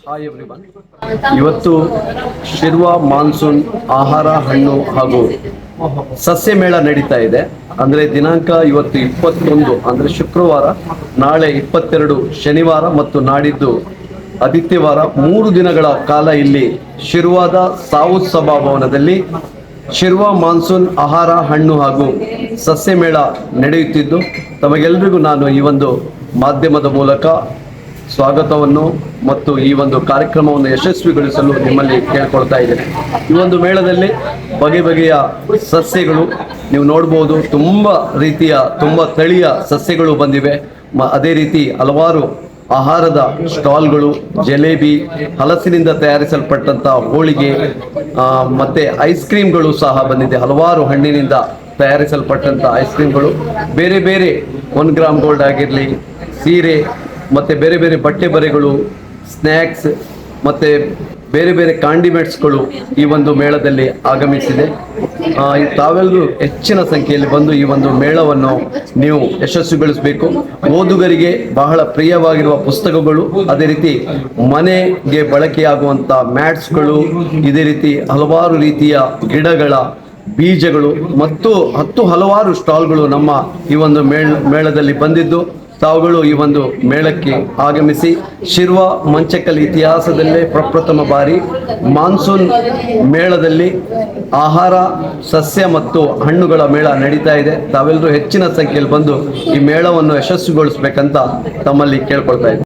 Hi everyone, ಇವತ್ತು Shirva monsoon ಆಹಾರ ಹಣ್ಣು ಹಾಗೂ ಸಸ್ಯ ಮೇಳ ನಡೀತಾ ಇದೆ. ಅಂದ್ರೆ ದಿನಾಂಕ ಇವತ್ತು 21 ಅಂದ್ರೆ ಶುಕ್ರವಾರ, ನಾಳೆ 22 ಶನಿವಾರ ಮತ್ತು ನಾಡಿದ್ದು ಆದಿತ್ಯವಾರ 3 ದಿನಗಳ ಕಾಲ ಇಲ್ಲಿ ಶಿರ್ವಾದ ಸಾವುತ್ ಸಭಾಭವನದಲ್ಲಿ ಶಿರ್ವ ಮಾನ್ಸೂನ್ ಆಹಾರ ಹಣ್ಣು ಹಾಗೂ ಸಸ್ಯ ಮೇಳ ನಡೆಯುತ್ತಿದ್ದು, ತಮಗೆಲ್ಲರಿಗೂ ನಾನು ಈ ಒಂದು ಮಾಧ್ಯಮದ ಮೂಲಕ ಸ್ವಾಗತವನ್ನು ಮತ್ತು ಈ ಒಂದು ಕಾರ್ಯಕ್ರಮವನ್ನು ಯಶಸ್ವಿಗೊಳಿಸಲು ನಿಮ್ಮಲ್ಲಿ ಕೇಳ್ಕೊಳ್ತಾ ಇದ್ದೇನೆ. ಈ ಒಂದು ಮೇಳದಲ್ಲಿ ಬಗೆ ಬಗೆಯ ಸಸ್ಯಗಳು ನೀವು ನೋಡ್ಬೋದು, ತುಂಬ ತಳಿಯ ಸಸ್ಯಗಳು ಬಂದಿವೆ. ಅದೇ ರೀತಿ ಹಲವಾರು ಆಹಾರದ ಸ್ಟಾಲ್ಗಳು, ಜಲೇಬಿ, ಹಲಸಿನಿಂದ ತಯಾರಿಸಲ್ಪಟ್ಟಂತ ಹೋಳಿಗೆ ಮತ್ತೆ ಐಸ್ ಕ್ರೀಮ್ಗಳು ಸಹ ಬಂದಿದೆ. ಹಲವಾರು ಹಣ್ಣಿನಿಂದ ತಯಾರಿಸಲ್ಪಟ್ಟಂತ ಐಸ್ ಕ್ರೀಮ್ಗಳು, ಬೇರೆ ಬೇರೆ 1 ಗ್ರಾಮ್ ಗೋಲ್ಡ್ ಆಗಿರಲಿ, ಸೀರೆ ಮತ್ತೆ ಬೇರೆ ಬೇರೆ ಬಟ್ಟೆ ಬರೆಗಳು, ಸ್ನ್ಯಾಕ್ಸ್ ಮತ್ತೆ ಬೇರೆ ಬೇರೆ ಕಾಂಡಿಮೆಂಟ್ಸ್ಗಳು ಈ ಒಂದು ಮೇಳದಲ್ಲಿ ಆಗಮಿಸಿದೆ. ತಾವೆಲ್ಲರೂ ಹೆಚ್ಚಿನ ಸಂಖ್ಯೆಯಲ್ಲಿ ಬಂದು ಈ ಒಂದು ಮೇಳವನ್ನು ನೀವು ಯಶಸ್ವಿಗೊಳಿಸಬೇಕು. ಓದುಗರಿಗೆ ಬಹಳ ಪ್ರಿಯವಾಗಿರುವ ಪುಸ್ತಕಗಳು, ಅದೇ ರೀತಿ ಮನೆಗೆ ಬಳಕೆಯಾಗುವಂತ ಮ್ಯಾಟ್ಸ್ಗಳು, ಇದೇ ರೀತಿ ಹಲವಾರು ರೀತಿಯ ಗಿಡಗಳ ಬೀಜಗಳು ಮತ್ತು ಹಲವಾರು ಸ್ಟಾಲ್ಗಳು ನಮ್ಮ ಈ ಒಂದು ಮೇಳದಲ್ಲಿ ಬಂದಿದ್ದು, ತಾವುಗಳು ಈ ಒಂದು ಮೇಳಕ್ಕೆ ಆಗಮಿಸಿ ಶಿರ್ವ ಮಂಚಕಲ್ ಇತಿಹಾಸದಲ್ಲೇ ಪ್ರಪ್ರಥಮ ಬಾರಿ ಮಾನ್ಸೂನ್ ಮೇಳದಲ್ಲಿ ಆಹಾರ, ಸಸ್ಯ ಮತ್ತು ಹಣ್ಣುಗಳ ಮೇಳ ನಡೀತಾ ಇದೆ. ತಾವೆಲ್ಲರೂ ಹೆಚ್ಚಿನ ಸಂಖ್ಯೆಯಲ್ಲಿ ಬಂದು ಈ ಮೇಳವನ್ನು ಯಶಸ್ವಿಗೊಳಿಸಬೇಕಂತ ತಮ್ಮಲ್ಲಿ ಕೇಳ್ಕೊಳ್ತಾ ಇದ್ದೀನಿ.